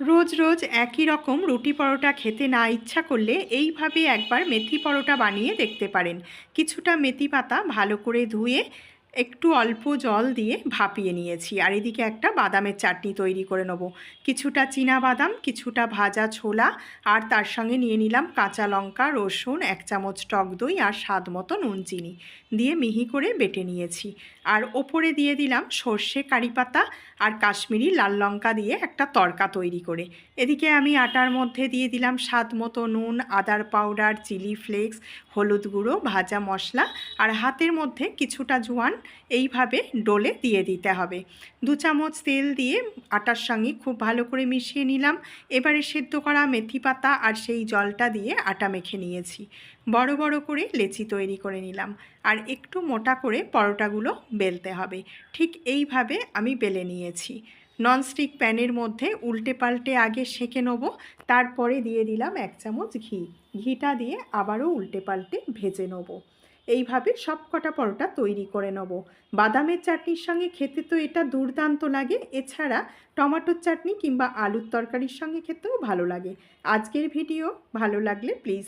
রোজ রোজ একই রকম রুটি পরোটা খেতে না ইচ্ছা করলে এইভাবে একবার মেথি পরোটা বানিয়ে দেখতে পারেন। কিছুটা মেথি পাতা ভালো করে ধুয়ে একটু অল্প জল দিয়ে ভাপিয়ে নিয়েছি, আর এদিকে একটা বাদামের চাটনি তৈরি করে নেব। কিছুটা চীনা বাদাম, কিছুটা ভাজা ছোলা, আর তার সঙ্গে নিয়ে নিলাম কাঁচা লঙ্কা, রসুন, 1 চামচ টক দই আর স্বাদ মতো নুন চিনি দিয়ে মিহি করে বেটে নিয়েছি। আর ওপরে দিয়ে দিলাম সর্ষে কারি পাতা আর কাশ্মীরি লাল লঙ্কা দিয়ে একটা তড়কা তৈরি করে। এদিকে আমি আটার মধ্যে দিয়ে দিলাম স্বাদ মতো নুন, আদার পাউডার, চিলি ফ্লেক্স, হলুদ গুঁড়ো, ভাজা মশলা আর হাতের মধ্যে কিছুটা জোয়ান। এইভাবে ডোলে দিয়ে দিতে হবে। 2 চামচ তেল দিয়ে আটার সঙ্গে খুব ভালো করে মিশিয়ে নিলাম। এবারে সেদ্ধ করা মেথি পাতা আর সেই জলটা দিয়ে আটা মেখে নিয়েছি। বড় বড় করে লেচি তৈরি করে নিলাম, আর একটু মোটা করে পরোটাগুলো বেলতে হবে। ঠিক এইভাবে আমি বেলে নিয়েছি। ননস্টিক প্যানের মধ্যে উল্টে পাল্টে আগে সেঁকে নেবো, তারপরে দিয়ে দিলাম 1 চামচ ঘি। ঘিটা দিয়ে আবারও উল্টে পাল্টে ভেজে নেবো। এইভাবে সব কটা পরোটা তৈরি করে নেব। বাদামের চাটনির সঙ্গে খেতে তো এটা দুর্দান্ত লাগে, এছাড়া টমেটোর চাটনি কিংবা আলুর তরকারির সঙ্গে খেতেও ভালো লাগে। আজকের ভিডিও ভালো লাগলে প্লিজ